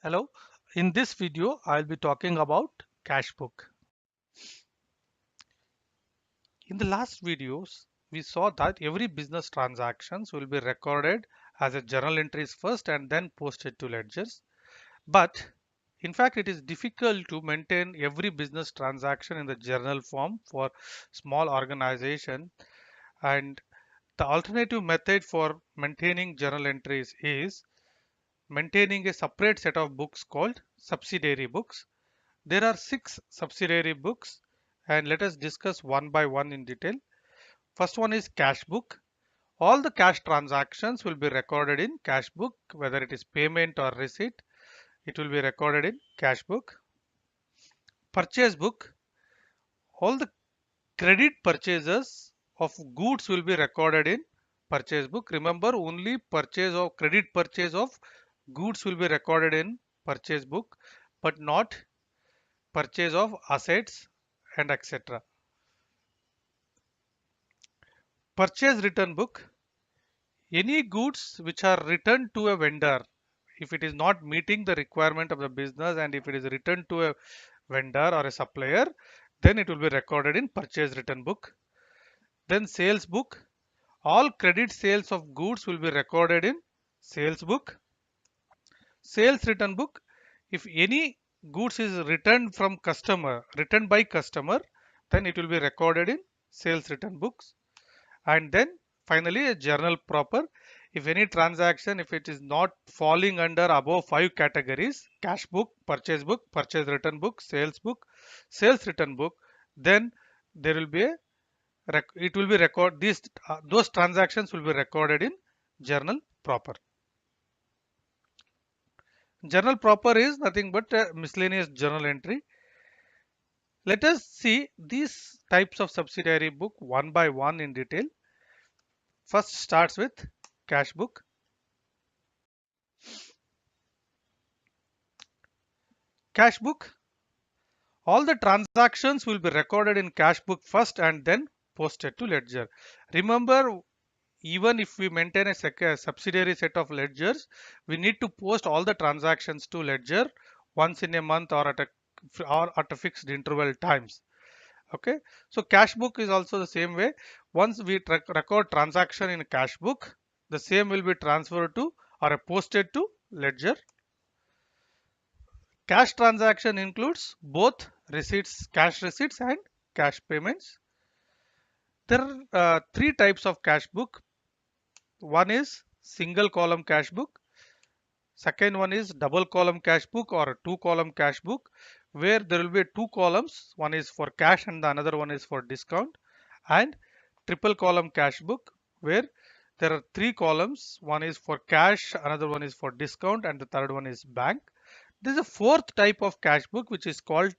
Hello, in this video I'll be talking about cash book. In the last videos we saw that every business transactions will be recorded as a journal entries first and then posted to ledgers. But in fact it is difficult to maintain every business transaction in the journal form for small organization, and the alternative method for maintaining journal entries is maintaining a separate set of books called subsidiary books. There are 6 subsidiary books, and let us discuss one by one in detail. First one is cash book. All the cash transactions will be recorded in cash book, whether it is payment or receipt, it will be recorded in cash book. Purchase book. All the credit purchases of goods will be recorded in purchase book. Remember, only purchase of credit purchase of goods will be recorded in purchase book, but not purchase of assets and etc. Purchase return book. Any goods which are returned to a vendor, if it is not meeting the requirement of the business and if it is returned to a vendor or a supplier, then it will be recorded in purchase return book. Then sales book. All credit sales of goods will be recorded in sales book. Sales return book. If any goods is returned by customer, then it will be recorded in sales return books. And then finally a journal proper. If any transaction, if it is not falling under above 5 categories: cash book, purchase return book, sales return book, then there will be a it will be record these those transactions will be recorded in journal proper. Journal proper is nothing but a miscellaneous journal entry. Let us see these types of subsidiary book one by one in detail. First starts with cash book. Cash book. All the transactions will be recorded in cash book first and then posted to ledger. Remember, even if we maintain a subsidiary set of ledgers, we need to post all the transactions to ledger once in a month or at a fixed interval times. Okay, so cash book is also the same way. Once we record transaction in cash book, the same will be transferred to or posted to ledger. Cash transaction includes both receipts, cash receipts and cash payments. There are 3 types of cash book. One is single column cash book. Second one is double column cash book or a 2 column cash book, where there will be 2 columns. One is for cash and the another one is for discount. And triple column cash book, where there are 3 columns. One is for cash, another one is for discount, and the third one is bank. There is a fourth type of cash book which is called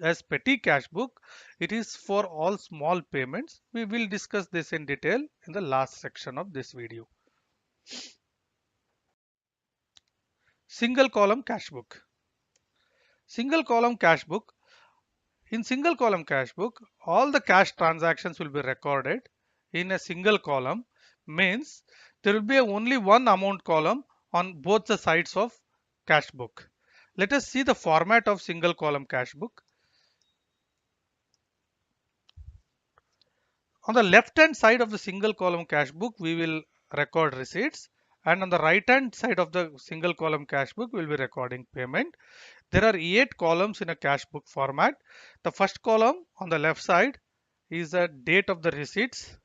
as petty cash book. It is for all small payments. We will discuss this in detail in the last section of this video. Single column cash book. Single column cash book. In single column cash book, all the cash transactions will be recorded in a single column. Means there will be only one amount column on both the sides of cash book. Let us see the format of single column cash book. On the left hand side of the single column cash book, we will record receipts, and on the right hand side of the single column cash book, we will be recording payment. There are 8 columns in a cash book format. The first column on the left side is the date of the receipts,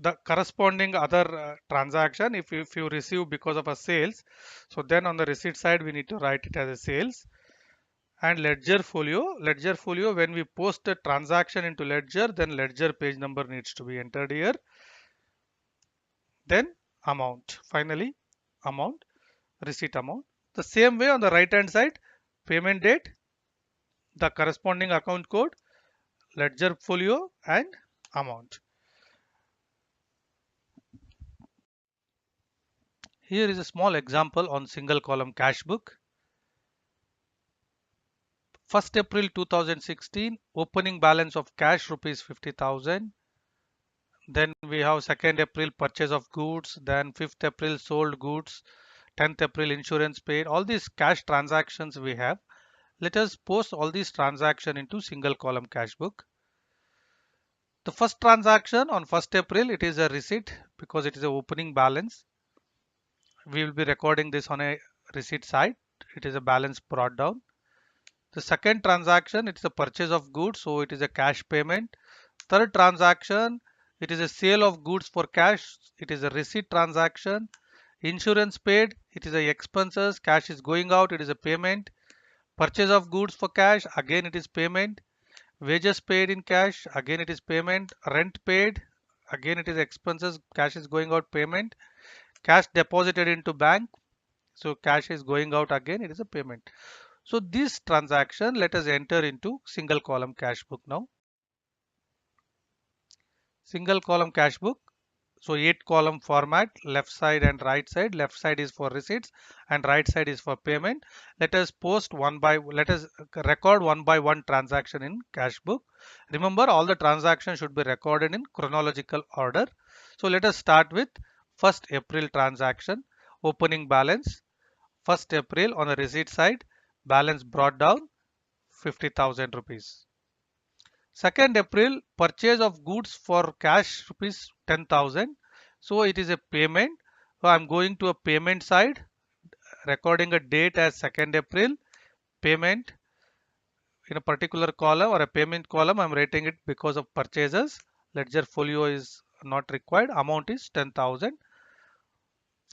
the corresponding other transaction. If you receive because of a sales, so then on the receipt side we need to write it as a sales. And ledger folio, when we post a transaction into ledger, then ledger page number needs to be entered here. Then amount, finally amount, receipt amount. The same way on the right hand side, payment date, the corresponding account code, ledger folio and amount. Here is a small example on single column cash book. 1st April 2016, opening balance of cash rupees 50,000. Then we have 2nd April purchase of goods. Then 5th April sold goods. 10th April insurance paid, all these cash transactions we have. Let us post all these transactions into single column cash book. The first transaction on 1st April, it is a receipt because it is a opening balance. We will be recording this on a receipt side. It is a balance brought down. The second transaction, it's a purchase of goods, so it is a cash payment. Third transaction, it is a sale of goods for cash. It is a receipt transaction. Insurance paid, it is a expenses. Cash is going out, it is a payment. Purchase of goods for cash, again it is payment. Wages paid in cash, again it is payment. Rent paid, again it is expenses. Cash is going out, payment. Cash deposited into bank, so cash is going out, again it is a payment. So this transaction, let us enter into single column cash book now. Single column cash book. So 8 column format, left side and right side. Left side is for receipts and right side is for payment. Let us record one by one transaction in cash book. Remember, all the transactions should be recorded in chronological order. So let us start with 1st April transaction. Opening balance 1st April on the receipt side, balance brought down 50,000 rupees. 2nd April, purchase of goods for cash rupees 10,000. So it is a payment. So I'm going to a payment side, recording a date as 2nd April, payment in a particular column or a payment column. I'm writing it because of purchases. Ledger folio is not required. Amount is 10,000.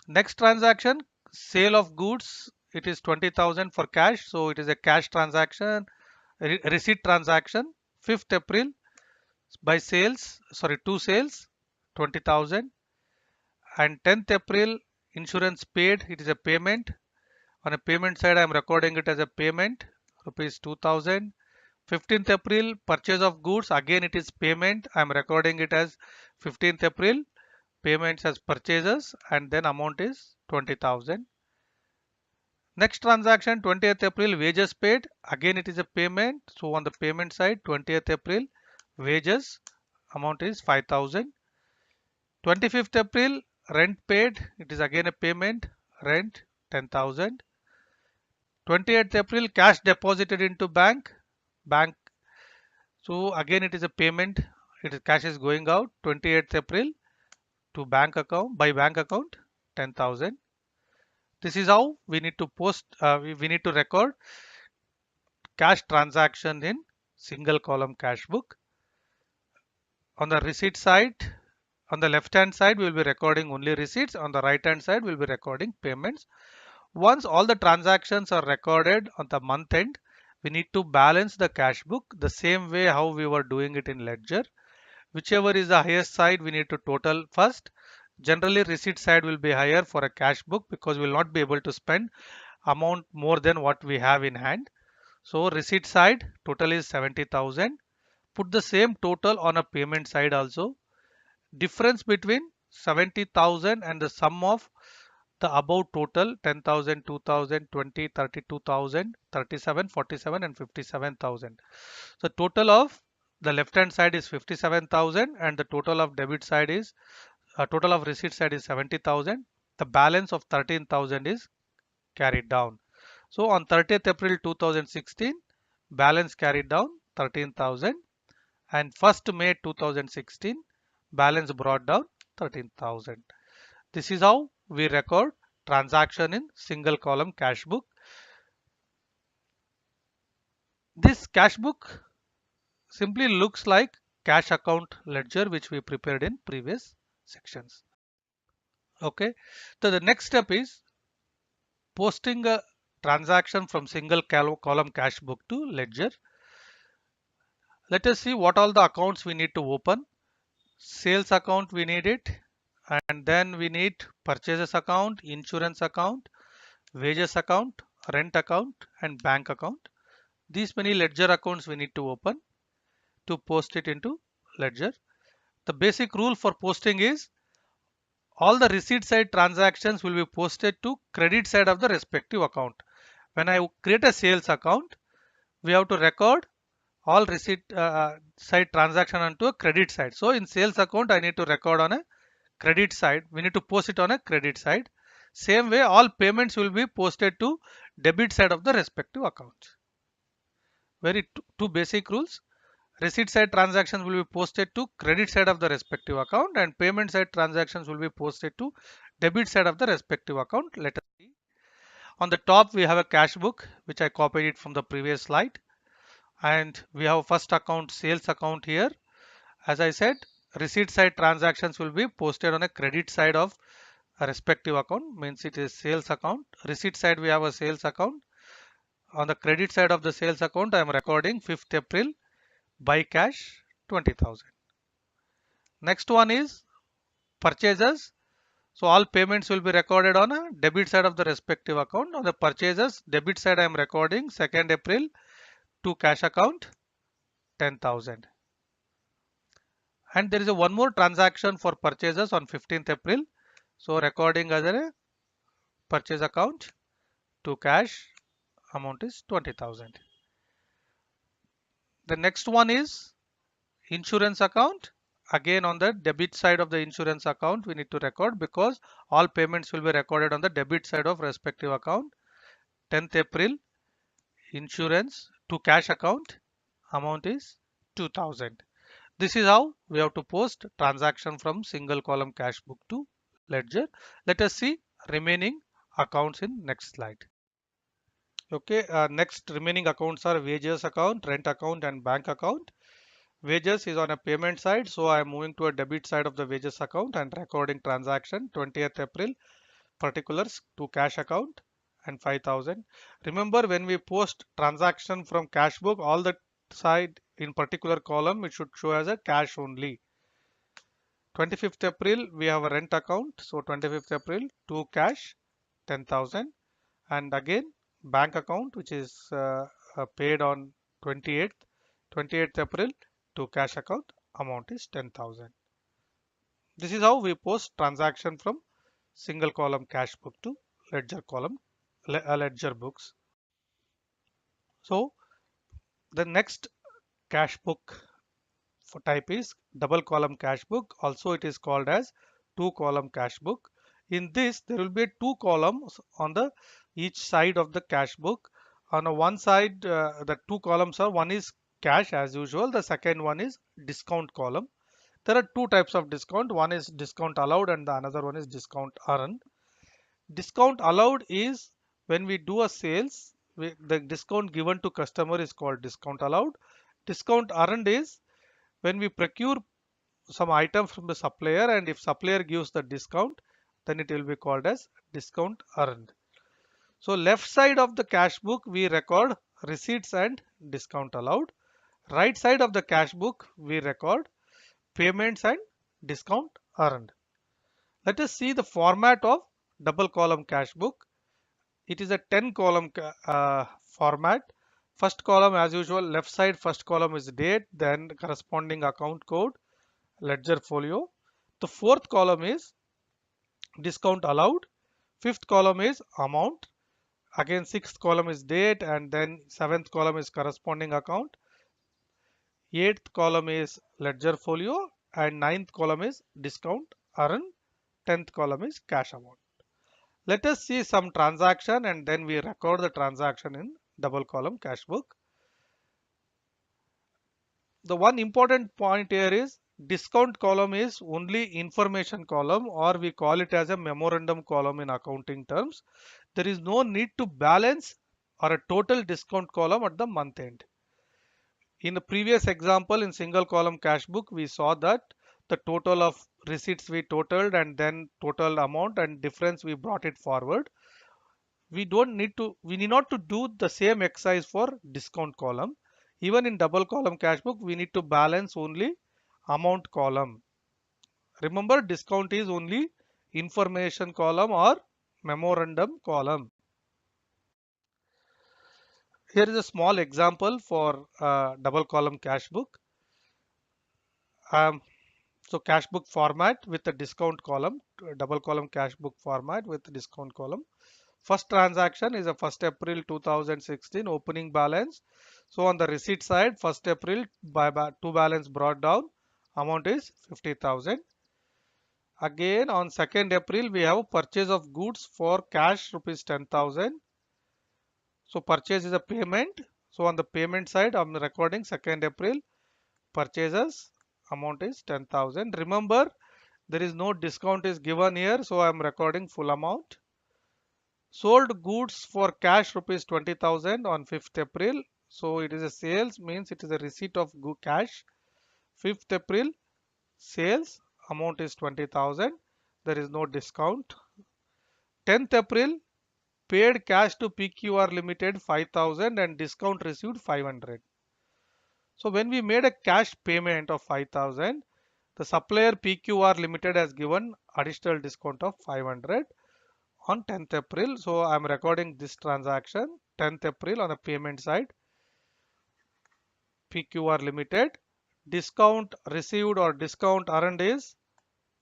Next transaction, sale of goods. It is 20,000 for cash. So it is a cash transaction, receipt transaction. 5th April, by two sales, 20,000. And 10th April, insurance paid, it is a payment. On a payment side, I am recording it as a payment, rupees 2,000. 15th April, purchase of goods, again it is payment. I am recording it as 15th April, payments as purchases, and then amount is 20,000. Next transaction, 20th April, wages paid, again it is a payment. So on the payment side, 20th April, wages, amount is 5,000. 25th April, rent paid, it is again a payment, rent 10,000. 28th April, cash deposited into bank, so again it is a payment, it is cash is going out. 28th April to bank account, by bank account 10,000. This is how we need to we need to record cash transaction in single column cash book. On the receipt side, on the left hand side, we will be recording only receipts. On the right hand side, we will be recording payments. Once all the transactions are recorded on the month end, we need to balance the cash book the same way how we were doing it in ledger. Whichever is the highest side, we need to total first. Generally, receipt side will be higher for a cash book because we will not be able to spend amount more than what we have in hand. So receipt side total is 70,000. Put the same total on a payment side also. Difference between 70,000 and the sum of the above total 10,000, 2,000, 20, 32,000, 37, 47 and 57,000. So total of the left hand side is 57,000 and the total of debit side is total of receipt side is 70,000. The balance of 13,000 is carried down. So on 30th April 2016, balance carried down 13,000 and 1st May 2016, balance brought down 13,000. This is how we record transaction in single column cash book. This cash book simply looks like cash account ledger which we prepared in previous sections. Okay, so the next step is posting a transaction from single column cash book to ledger. Let us see what all the accounts we need to open. Sales account we need it, and then we need purchases account, insurance account, wages account, rent account and bank account. These many ledger accounts we need to open to post it into ledger. The basic rule for posting is all the receipt side transactions will be posted to credit side of the respective account. When I create a sales account, we have to record all receipt side transaction onto a credit side. So in sales account, I need to record on a credit side. We need to post it on a credit side. Same way, all payments will be posted to debit side of the respective account. Very two basic rules. Receipt side transactions will be posted to credit side of the respective account, and payment side transactions will be posted to debit side of the respective account. Let us see. On the top, we have a cash book, which I copied it from the previous slide. And we have first account, sales account here. As I said, receipt side transactions will be posted on a credit side of a respective account, means it is sales account. Receipt side, we have a sales account. On the credit side of the sales account, I am recording 5th April, buy cash 20,000. Next one is purchases. So all payments will be recorded on a debit side of the respective account. On the purchases, debit side I am recording 2nd April to cash account 10,000. And there is a one more transaction for purchases on 15th April. So recording as a purchase account to cash, amount is 20,000. The next one is insurance account. Again, on the debit side of the insurance account, we need to record because all payments will be recorded on the debit side of respective account. 10th April, insurance to cash account, amount is 2000. This is how we have to post transaction from single column cash book to ledger. Let us see remaining accounts in next slide. Okay, next remaining accounts are wages account, rent account, and bank account. Wages is on a payment side, so I am moving to a debit side of the wages account and recording transaction 20th April, particulars to cash account and 5,000. Remember, when we post transaction from cash book, all the side in particular column it should show as a cash only. 25th April we have a rent account, so 25th April to cash 10,000, and again bank account which is paid on 28th April to cash account, amount is 10,000. This is how we post transaction from single column cash book to ledger column ledger books. So the next cash book for type is double column cash book. Also it is called as two column cash book. In this there will be two columns on the each side of the cash book. On a one side the two columns are, one is cash as usual, the second one is discount column. There are two types of discount. One is discount allowed and the another one is discount earned. Discount allowed is when we do a sales, the discount given to customer is called discount allowed. Discount earned is when we procure some items from the supplier, and if supplier gives the discount, then it will be called as discount earned. So left side of the cash book we record receipts and discount allowed. Right side of the cash book we record payments and discount earned. Let us see the format of double column cash book. It is a 10 column format. First column as usual, left side first column is date, then corresponding account code, ledger folio. The fourth column is discount allowed. Fifth column is amount. Again sixth column is date, and then seventh column is corresponding account. Eighth column is ledger folio, and ninth column is discount earned. 10th column is cash amount. Let us see some transaction and then we record the transaction in double column cash book. The one important point here is discount column is only information column, or we call it as a memorandum column in accounting terms. There is no need to balance or a total discount column at the month end. In the previous example in single column cash book, we saw that the total of receipts we totaled and then total amount and difference we brought it forward. We need not to do the same exercise for discount column. Even in double column cash book, we need to balance only amount column. Remember, discount is only information column or memorandum column. Here is a small example for double column cash book. So cash book format with the discount column, double column cash book format with the discount column. First transaction is a 1st April 2016 opening balance. So on the receipt side, 1st April to balance brought down, amount is 50,000. Again on 2nd April we have purchase of goods for cash rupees 10,000. So purchase is a payment. So on the payment side I'm recording 2nd April purchases amount is 10,000. Remember there is no discount is given here, so I'm recording full amount. Sold goods for cash rupees 20,000 on 5th April. So it is a sales, means it is a receipt of cash. 5th April sales amount is 20,000. There is no discount. 10th April paid cash to PQR Limited 5,000 and discount received 500. So when we made a cash payment of 5,000, the supplier PQR Limited has given additional discount of 500 on 10th April. So I'm recording this transaction 10th April on the payment side. PQR Limited discount received or discount earned is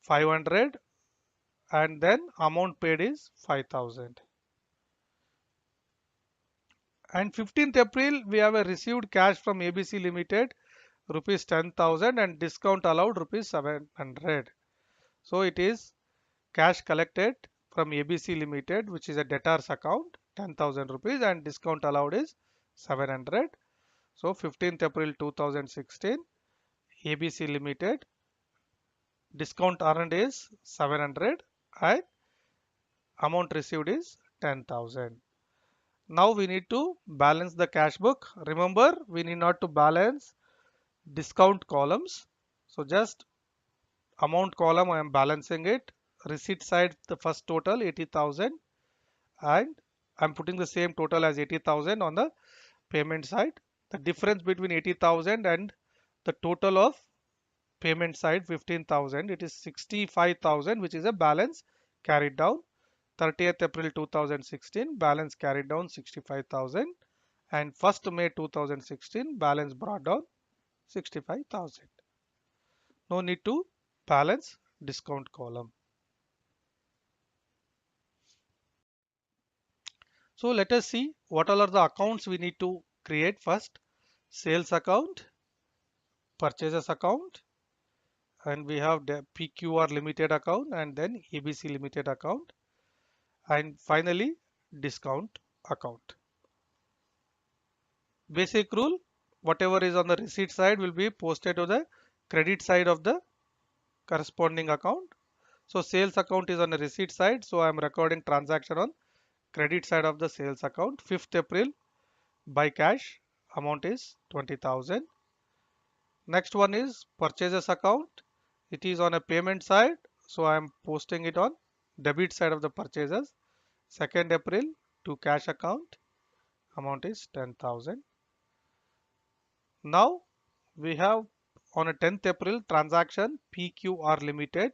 500 and then amount paid is 5,000. And 15th April we have a received cash from ABC Limited rupees 10,000 and discount allowed rupees 700. So it is cash collected from ABC Limited, which is a debtors account, 10,000 rupees, and discount allowed is 700. So 15th April 2016, ABC Limited discount earned is 700 and amount received is 10,000. Now we need to balance the cash book. Remember, we need not to balance discount columns. So just amount column I am balancing it. Receipt side the first total 80,000 and I'm putting the same total as 80,000 on the payment side. The difference between 80,000 and the total of payment side 15,000, it is 65,000, which is a balance carried down. 30th April 2016 balance carried down 65,000 and 1st May 2016 balance brought down 65,000. No need to balance discount column. So let us see what all are the accounts we need to create first. Sales account, purchases account, and we have the PQR Limited account and then ABC Limited account, and finally discount account. Basic rule, whatever is on the receipt side will be posted to the credit side of the corresponding account. So sales account is on the receipt side, so I am recording transaction on credit side of the sales account. 5th April by cash amount is 20,000. Next one is purchases account. It is on a payment side, so I am posting it on debit side of the purchases. 2nd April to cash account amount is 10,000. Now we have on a 10th April transaction PQR Limited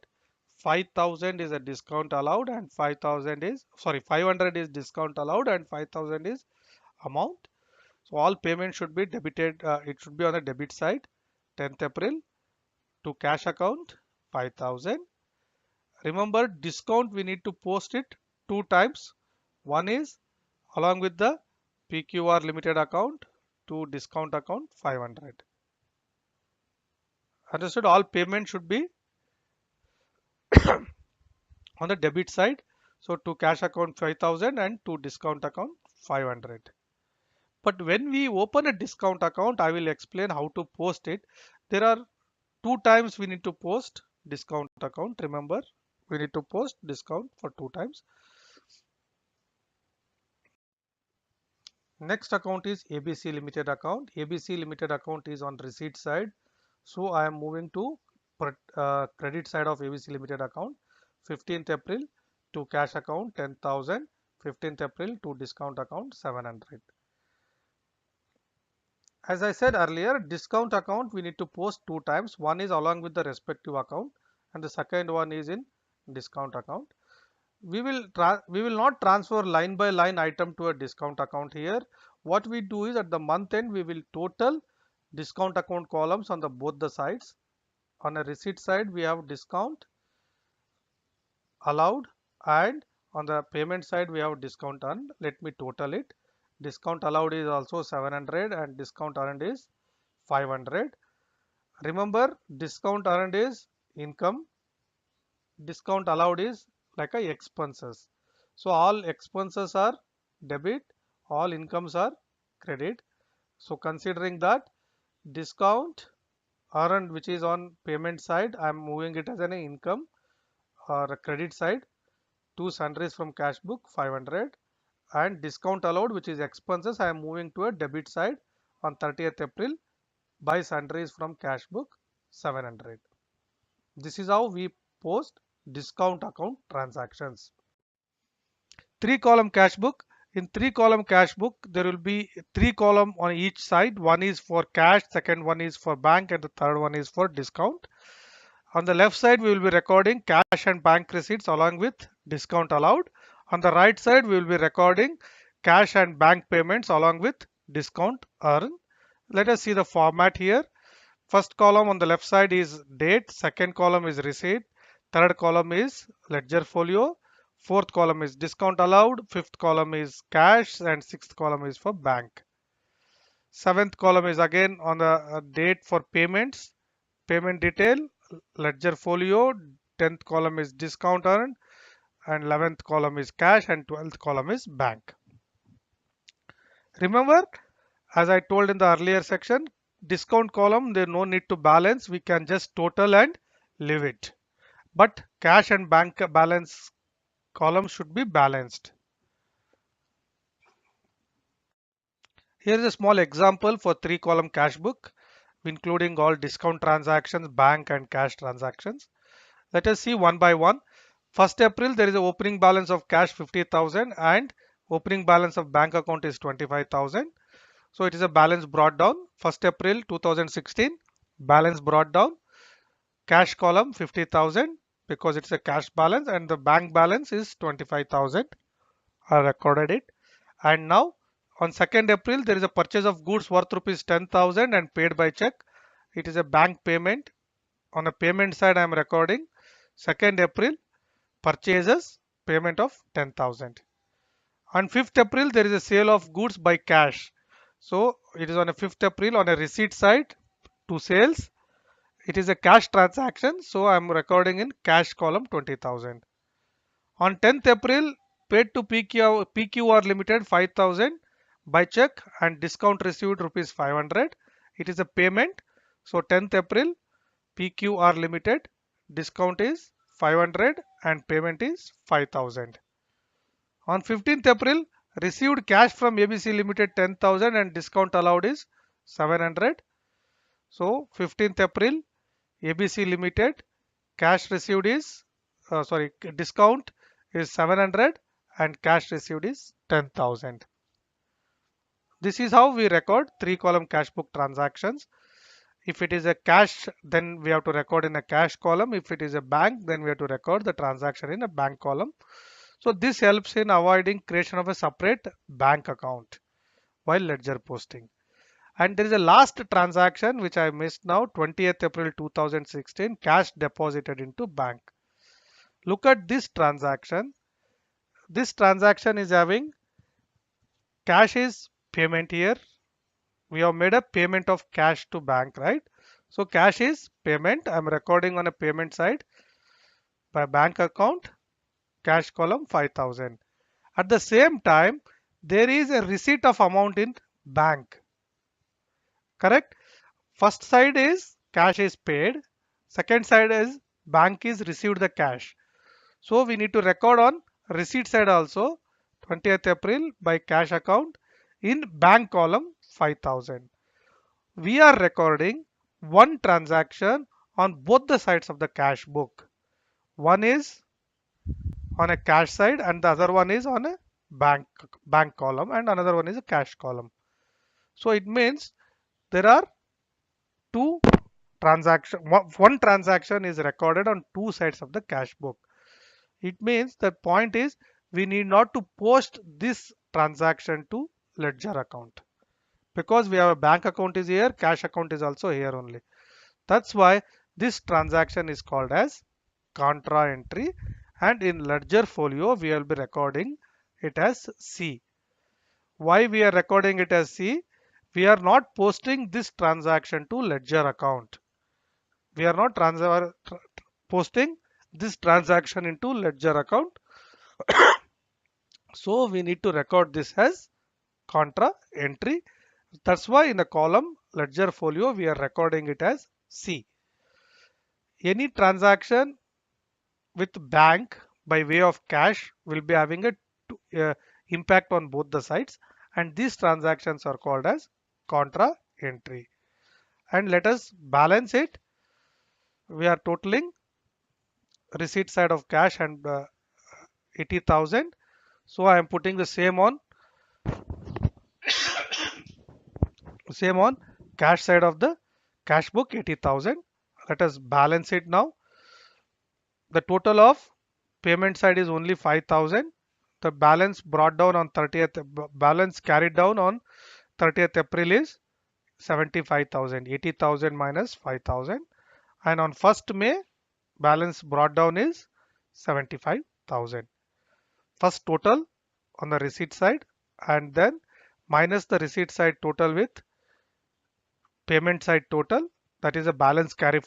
5,000 is a discount allowed and 500 is discount allowed and 5,000 is amount. So all payment should be debited, it should be on the debit side. 10th April to cash account 5,000. Remember discount we need to post it two times. One is along with the PQR Limited account to discount account 500. Understood? All payment should be on the debit side. So to cash account 5,000 and to discount account 500. But when we open a discount account, I will explain how to post it. There are two times we need to post discount account. Remember, we need to post discount for two times. Next account is ABC Limited account. ABC Limited account is on receipt side. So I am moving to credit side of ABC Limited account. 15th April to cash account 10,000. 15th April to discount account 700. As I said earlier, discount account we need to post two times. One is along with the respective account and the second one is in discount account. We will not transfer line by line item to a discount account here. What we do is at the month end we will total discount account columns on the both the sides. On a receipt side we have discount allowed and on the payment side we have discount earned. Let me total it. Discount allowed is also 700 and discount earned is 500. Remember discount earned is income discount allowed is like a expenses. So all expenses are debit, all incomes are credit. So considering that, discount earned which is on payment side, I am moving it as an income, or a credit side, to sundries from cash book 500, and discount allowed which is expenses, I am moving to a debit side on 30th April by sundries from cash book 700. This is how we post discount account transactions. Three column cash book. In three column cash book, there will be three column on each side. One is for cash, second one is for bank, and the third one is for discount. On the left side, we will be recording cash and bank receipts along with discount allowed. On the right side, we will be recording cash and bank payments along with discount earned. Let us see the format here. First column on the left side is date, second column is receipt, third column is ledger folio, fourth column is discount allowed, fifth column is cash, and sixth column is for bank. Seventh column is again on the date for payments, payment detail, ledger folio, 10th column is discount earned, and 11th column is cash, and 12th column is bank. Remember, as I told in the earlier section, discount column, there no need to balance. We can just total and leave it. But cash and bank balance column should be balanced. Here is a small example for three column cash book, including all discount transactions, bank and cash transactions. Let us see one by one. 1st April, there is an opening balance of cash 50,000 and opening balance of bank account is 25,000. So it is a balance brought down. 1st April 2016, balance brought down. Cash column 50,000 because it's a cash balance, and the bank balance is 25,000. I recorded it. And now on 2nd April, there is a purchase of goods worth rupees 10,000 and paid by check. It is a bank payment. On the payment side, I am recording 2nd April purchases payment of 10,000. On 5th April, there is a sale of goods by cash. So it is on a 5th April on a receipt side to sales. It is a cash transaction. So I am recording in cash column 20,000. On 10th April, paid to PQR Limited 5,000 by check and discount received rupees 500. It is a payment. So 10th April, PQR Limited, discount is 500 and payment is 5,000. On 15th April, received cash from ABC Limited 10,000 and discount allowed is 700. So 15th April, ABC Limited, cash received is, discount is 700 and cash received is 10,000. This is how we record three column cash book transactions. If it is a cash, then we have to record in a cash column. If it is a bank, then we have to record the transaction in a bank column. So this helps in avoiding creation of a separate bank account while ledger posting. And there is a last transaction which I missed now, 20th April 2016, cash deposited into bank. Look at this transaction. This transaction is having cash is payment here. We have made a payment of cash to bank, right? So cash is payment. I'm recording on a payment side by bank account, cash column 5,000. At the same time, there is a receipt of amount in bank. Correct? First side is cash is paid. Second side is bank is received the cash. So we need to record on receipt side also 20th April by cash account in bank column 5,000. We are recording one transaction on both the sides of the cash book. One is on a cash side and the other one is on a bank column, and another one is a cash column. So it means there are two transaction, one transaction is recorded on two sides of the cash book. It means the point is we need not to post this transaction to ledger account, because we have a bank account is here, cash account is also here only. That's why this transaction is called as contra entry, and in ledger folio we will be recording it as C. Why we are recording it as C? We are not posting this transaction to ledger account. We are not posting this transaction into ledger account. So we need to record this as contra entry. That's why in the column ledger folio we are recording it as C. Any transaction with bank by way of cash will be having a impact on both the sides, and these transactions are called as contra entry. And let us balance it. We are totaling receipt side of cash and 80,000. So I am putting the same on cash side of the cash book 80,000. Let us balance it now. The total of payment side is only 5,000. The balance brought down on 30th, balance carried down on 30th April is 75,000, 80,000 minus 5,000. And on 1st May, balance brought down is 75,000. First total on the receipt side and then minus the receipt side total with payment side total. That is a balance carried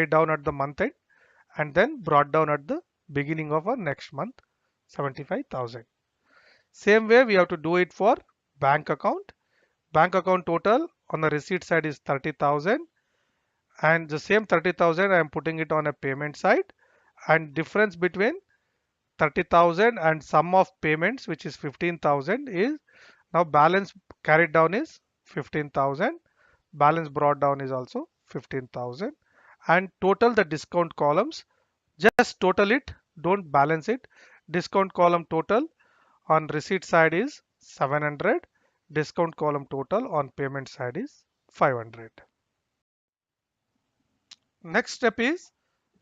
down at the month end and then brought down at the beginning of our next month, 75,000. Same way we have to do it for bank account. Bank account total on the receipt side is 30,000 and the same 30,000 I am putting it on a payment side, and difference between 30,000 and sum of payments which is 15,000 is now balance carried down is 15,000, balance brought down is also 15,000, and total the discount columns. Just total it, don't balance it. Discount column total on receipt side is 700. Discount column total on payment side is 500. Next step is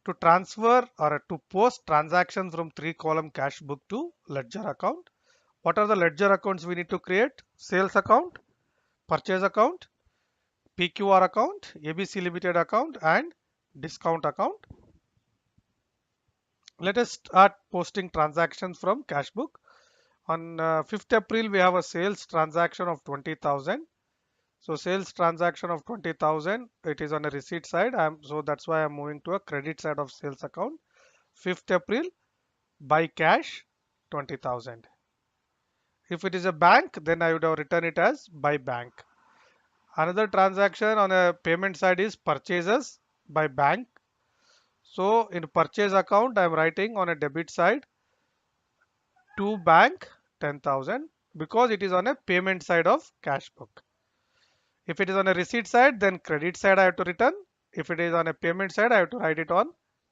to transfer or to post transactions from 3-column cash book to ledger account. What are the ledger accounts we need to create? Sales account, purchase account, PQR account, ABC Limited account, and discount account. Let us start posting transactions from cash book. On 5th April, we have a sales transaction of 20,000. So sales transaction of 20,000, it is on a receipt side. So that's why I'm moving to a credit side of sales account. 5th April, buy cash 20,000. If it is a bank, then I would have written it as buy bank. Another transaction on a payment side is purchases by bank. So in purchase account, I'm writing on a debit side to bank 10,000 because it is on a payment side of cash book. If it is on a receipt side, then credit side I have to return. If it is on a payment side, I have to write it on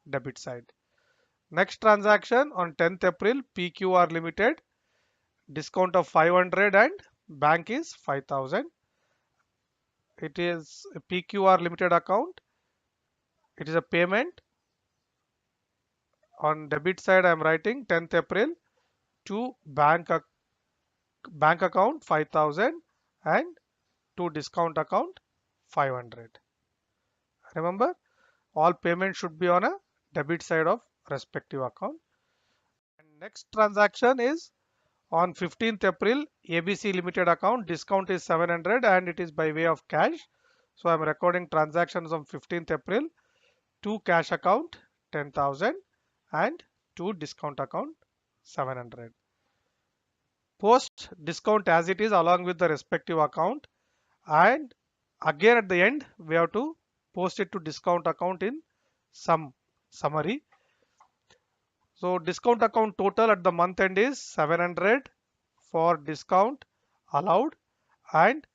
debit side. Next transaction on 10th April, PQR Limited, discount of 500 and bank is 5,000. It is a PQR Limited account. It is a payment. On debit side, I am writing 10th April to bank account 5,000 and to discount account 500. Remember, all payments should be on a debit side of respective account. And next transaction is on 15th April, ABC Limited account, discount is 700 and it is by way of cash. So I'm recording transactions on 15th April to cash account 10,000 and to discount account 700. Post discount as it is along with the respective account, and again at the end we have to post it to discount account in some summary. So discount account total at the month end is 700 for discount allowed and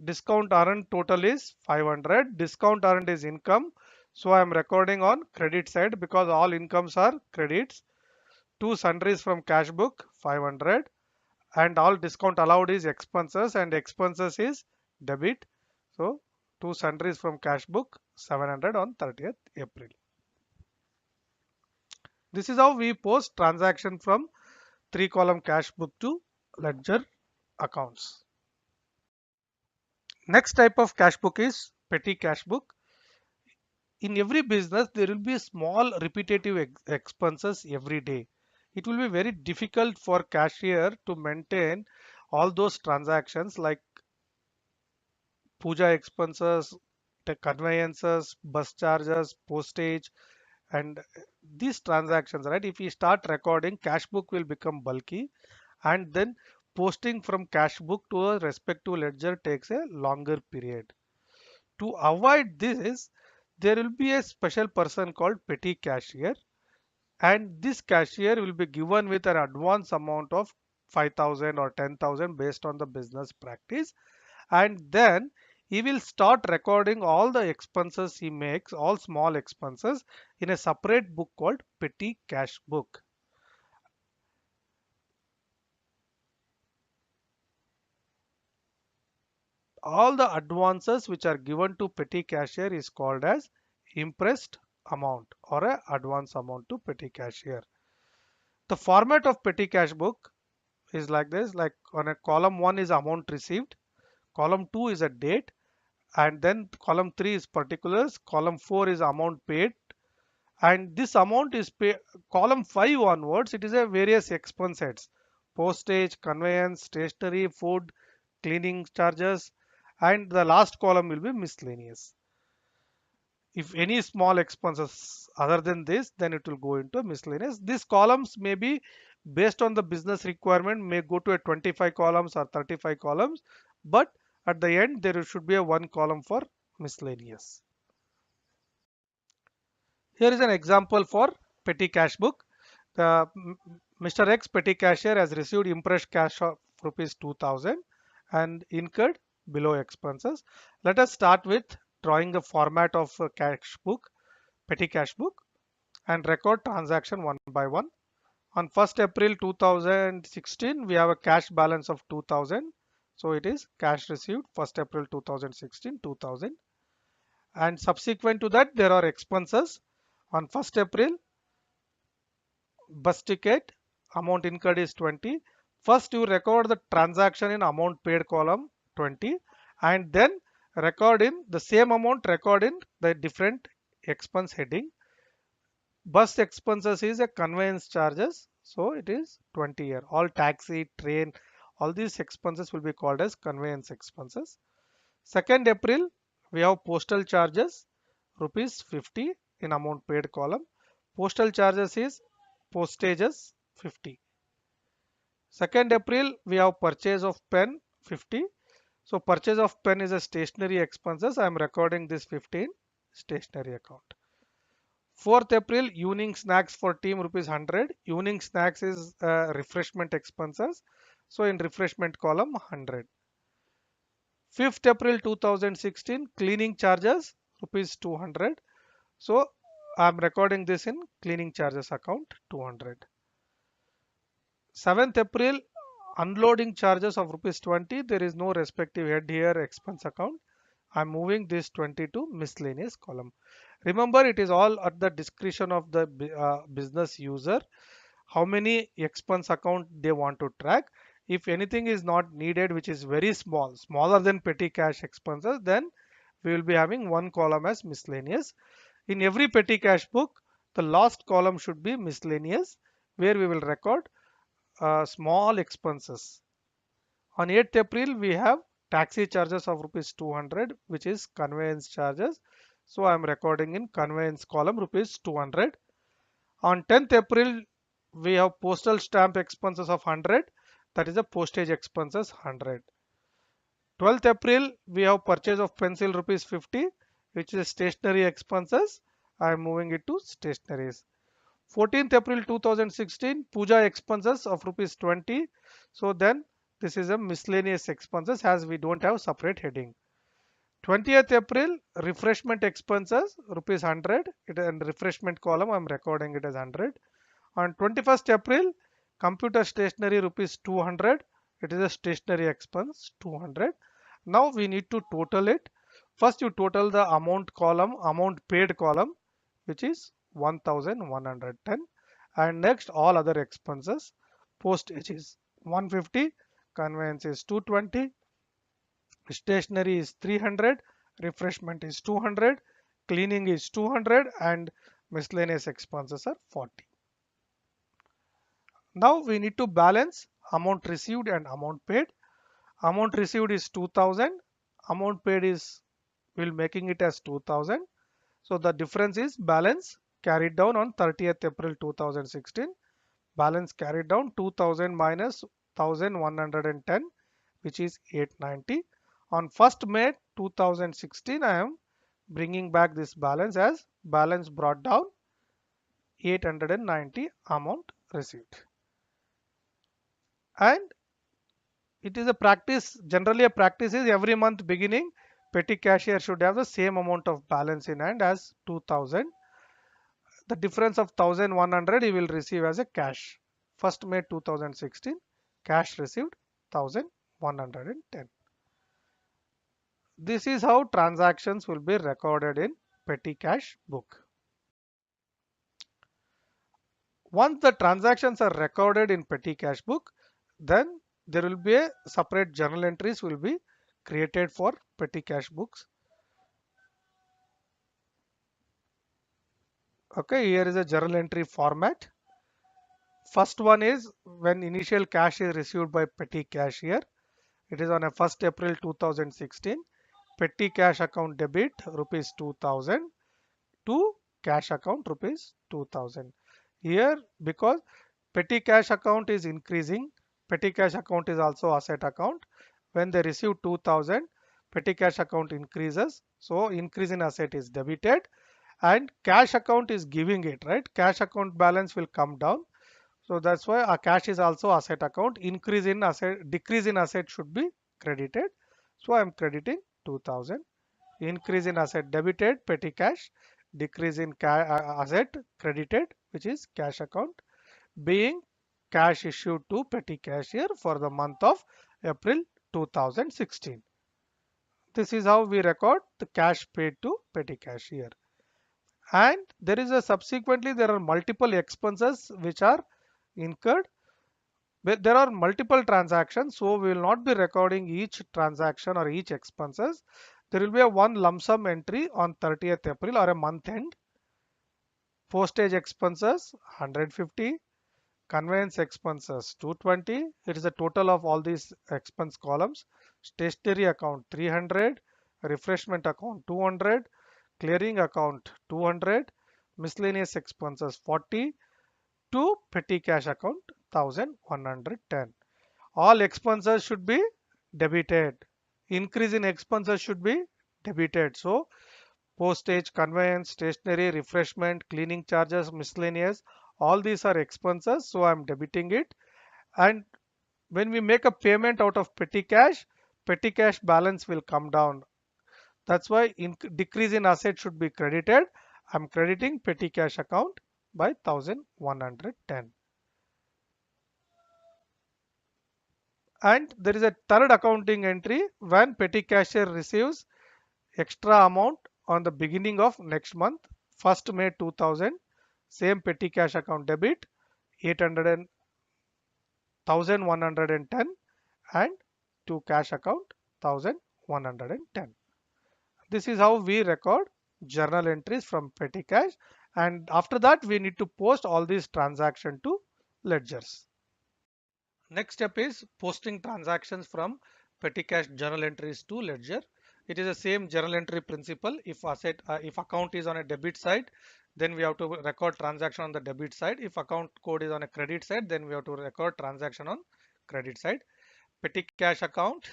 discount earned total is 500. Discount earned is income. So I am recording on credit side because all incomes are credits. Two sundries from cash book 500 and all discount allowed is expenses and expenses is debit. So two sundries from cash book 700 on 30th April. This is how we post transaction from 3-column cash book to ledger accounts. Next type of cash book is petty cash book. In every business, there will be small repetitive expenses every day. It will be very difficult for cashier to maintain all those transactions like puja expenses, the conveyances, bus charges, postage, And these transactions, right, if we start recording, cash book will become bulky, and then posting from cash book to a respective ledger takes a longer period. To avoid this, there will be a special person called petty cashier, and this cashier will be given with an advance amount of 5,000 or 10,000 based on the business practice, and then he will start recording all the expenses he makes, all small expenses, in a separate book called petty cash book. All the advances which are given to petty cashier is called as impressed amount or a advance amount to petty cashier. The format of petty cash book is like this, like on a column 1 is amount received, column 2 is a date, and then column 3 is particulars, column 4 is amount paid, and this amount is pay column 5 onwards, it is a various expense heads: postage, conveyance, stationery, food, cleaning charges, and the last column will be miscellaneous. If any small expenses other than this, then it will go into miscellaneous. These columns may be based on the business requirement, may go to a 25 columns or 35 columns, but at the end there should be a one column for miscellaneous. Here is an example for petty cash book. The Mr. X petty cashier has received impressed cash of rupees 2000 and incurred below expenses. Let us start with drawing the format of a cash book, petty cash book, and record transaction one by one. On 1st April 2016, we have a cash balance of 2000. So it is cash received 1st April 2016, 2000. And subsequent to that, there are expenses. On 1st April, bus ticket, amount incurred is 20. First, you record the transaction in amount paid column 20, and then record in the same amount, record in the different expense heading. Bus expenses is a conveyance charges, so it is 20 here. All taxi, train, all these expenses will be called as conveyance expenses. 2nd April, we have postal charges, rupees 50 in amount paid column. Postal charges is postages 50. 2nd April, we have purchase of pen 50. So purchase of pen is a stationery expenses. I am recording this 15 stationery account. 4th April, evening snacks for team rupees 100. Evening snacks is refreshment expenses. So in refreshment column 100. 5th April 2016, cleaning charges rupees 200. So I am recording this in cleaning charges account 200. 7th April, unloading charges of rupees 20. There is no respective head here, expense account. I'm moving this 20 to miscellaneous column. Remember, it is all at the discretion of the business user how many expense account they want to track. If anything is not needed, which is very small, smaller than petty cash expenses, then we will be having one column as miscellaneous. In every petty cash book, the last column should be miscellaneous, where we will record small expenses. On 8th April, we have taxi charges of rupees 200, which is conveyance charges. So I am recording in conveyance column rupees 200. On 10th April, we have postal stamp expenses of 100. That is the postage expenses 100. 12th April, we have purchase of pencil rupees 50, which is stationery expenses. I am moving it to stationaries. 14th April 2016, puja expenses of rupees 20. So then this is a miscellaneous expenses as we don't have separate heading. 20th April, refreshment expenses rupees 100. It is in refreshment column. I am recording it as 100. On 21st April, computer stationery rupees 200. It is a stationery expense 200. Now we need to total it. First you total the amount column, amount paid column, which is 1110, and next all other expenses. Postage is 150, conveyance is 220, stationery is 300, refreshment is 200, cleaning is 200, and miscellaneous expenses are 40. Now we need to balance amount received and amount paid. Amount received is 2000, amount paid is, we'll making it as 2000. So the difference is balance carried down on 30th April 2016. Balance carried down 2000 minus 1110, which is 890. On 1st May 2016, I am bringing back this balance as balance brought down 890 amount received. And it is a practice, generally a practice is every month beginning, petty cashier should have the same amount of balance in hand as 2000. The difference of 1100 he will receive as a cash. 1st May 2016, cash received 1110. This is how transactions will be recorded in petty cash book. Once the transactions are recorded in petty cash book, then there will be a separate journal entries will be created for petty cash books. Okay, here is a journal entry format. First one is when initial cash is received by petty cashier. It is on a 1st April 2016. Petty cash account debit rupees 2000 to cash account rupees 2000. Here, because petty cash account is increasing, petty cash account is also asset account. When they receive 2000, petty cash account increases. So increase in asset is debited and cash account is giving it, right? Cash account balance will come down. So that's why a cash is also asset account. Increase in asset, decrease in asset should be credited. So I am crediting 2000. Increase in asset debited, petty cash. Decrease in asset credited, which is cash account, being cash issued to petty cashier for the month of April 2016. This is how we record the cash paid to petty cashier. And there is a subsequently there are multiple expenses which are incurred. But there are multiple transactions, so we will not be recording each transaction or each expenses. There will be a one lump sum entry on 30th April or a month end. Postage expenses 150, conveyance expenses 220. It is a total of all these expense columns. Stationery account 300, refreshment account 200, clearing account 200, miscellaneous expenses 40, to petty cash account 1110. All expenses should be debited. Increase in expenses should be debited. So postage, conveyance, stationery, refreshment, cleaning charges, miscellaneous, all these are expenses. So I'm debiting it. And when we make a payment out of petty cash balance will come down. That's why decrease in asset should be credited. I'm crediting petty cash account by 1110. And there is a third accounting entry when petty cashier receives extra amount on the beginning of next month, 1st May 2000, same petty cash account debit 800 and 1110 and to cash account 1110. This is how we record journal entries from petty cash, and after that we need to post all these transactions to ledgers. Next step is posting transactions from petty cash journal entries to ledger. It is the same journal entry principle. If account is on a debit side, then we have to record transaction on the debit side. If account code is on a credit side, then we have to record transaction on credit side. Petty cash account.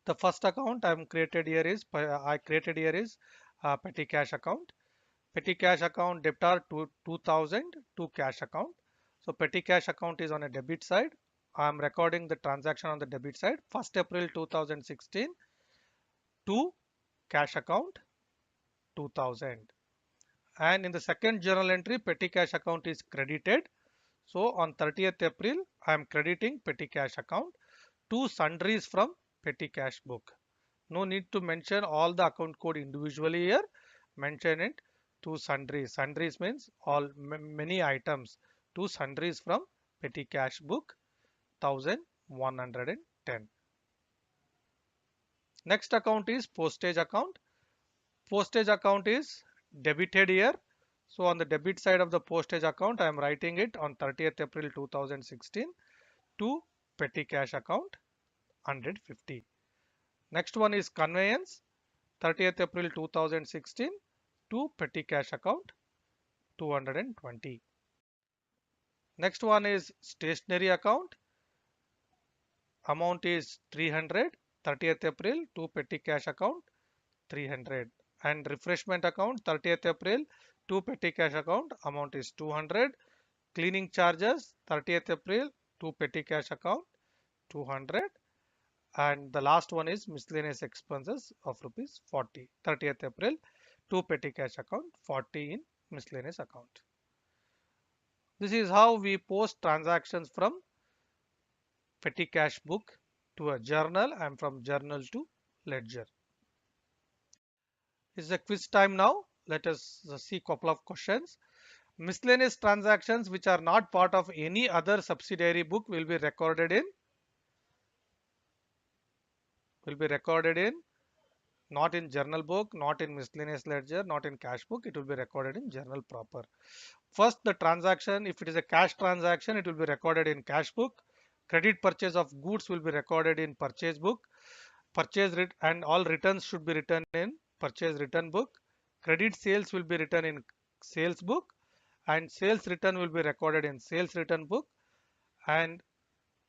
The first account I created here is petty cash account. Petty cash account debtor to 2000 to cash account. So petty cash account is on a debit side. I am recording the transaction on the debit side. 1st April 2016 to cash account 2000. And in the second journal entry, petty cash account is credited. So on 30th April, I am crediting petty cash account to sundries from petty cash book. No need to mention all the account code individually here. Mention it to sundries. Sundries means all many items to sundries from petty cash book 1110. Next account is postage account. Postage account is debited here. So on the debit side of the postage account, I am writing it on 30th April 2016 to petty cash account 150. Next one is conveyance 30th April 2016 to petty cash account 220. Next one is stationery account. Amount is 300. 30th April to petty cash account 300. And refreshment account 30th April to petty cash account amount is 200. Cleaning charges 30th April to petty cash account 200. And the last one is miscellaneous expenses of rupees 40. 30th April to petty cash account 40 in miscellaneous account. This is how we post transactions from petty cash book to a journal and from journal to ledger. It's a quiz time now. Let us see a couple of questions. Miscellaneous transactions which are not part of any other subsidiary book will be recorded in not in journal book, not in miscellaneous ledger, not in cash book. It will be recorded in journal proper. First, the transaction, if it is a cash transaction, it will be recorded in cash book. Credit purchase of goods will be recorded in purchase book. And all returns should be written in purchase return book. Credit sales will be written in sales book, and sales return will be recorded in sales return book. And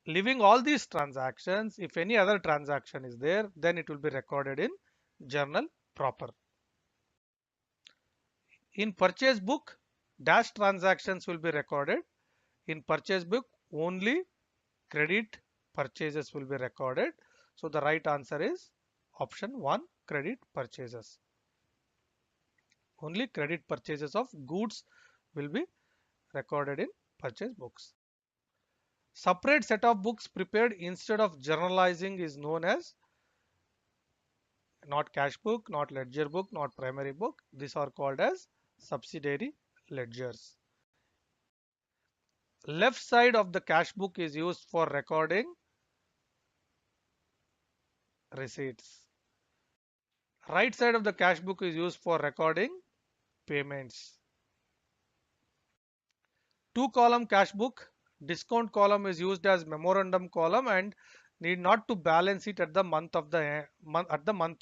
leaving all these transactions, if any other transaction is there, then it will be recorded in journal proper. In purchase book, dash transactions will be recorded. In purchase book, only credit purchases will be recorded. So the right answer is option 1, credit purchases. Only credit purchases of goods will be recorded in purchase books. Separate set of books prepared instead of journalizing is known as not cash book, not ledger book, not primary book. These are called as subsidiary ledgers. Left side of the cash book is used for recording receipts. Right side of the cash book is used for recording payments. 2-column cash book, discount column is used as memorandum column and need not to balance it at the month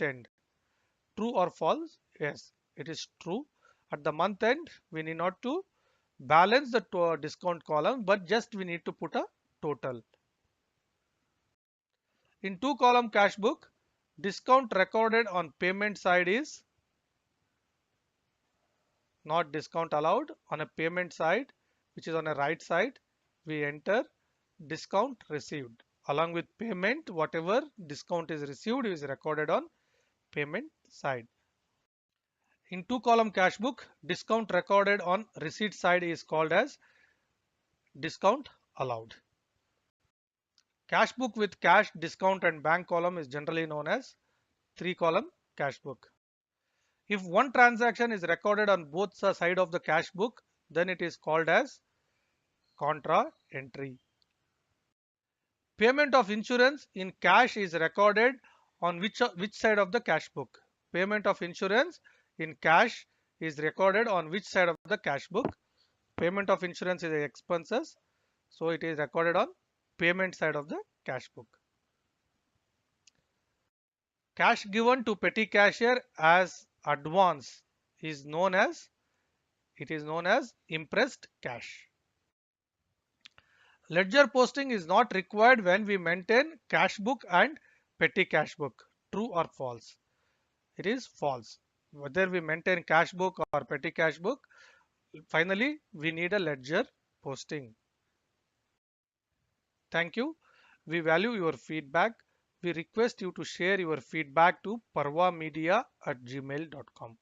end. True or false? Yes, it is true. At the month end, we need not to balance the discount column, but just we need to put a total. In 2-column cash book, discount recorded on payment side is not discount allowed. On a payment side, which is on a right side, we enter discount received. Along with payment, whatever discount is received is recorded on payment side. In 2-column cash book, discount recorded on receipt side is called as discount allowed. Cash book with cash, discount and bank column is generally known as 3-column cash book. If one transaction is recorded on both the side of the cash book, then it is called as contra entry. Payment of insurance in cash is recorded on which side of the cash book? Payment of insurance in cash is recorded on which side of the cash book? Payment of insurance is expenses, so it is recorded on payment side of the cash book. Cash given to petty cashier as advance is known as impressed cash. Ledger posting is not required when we maintain cash book and petty cash book. True or false? It is false. Whether we maintain cash book or petty cash book, finally we need a ledger posting. Thank you. We value your feedback. We request you to share your feedback to parvamedia@gmail.com.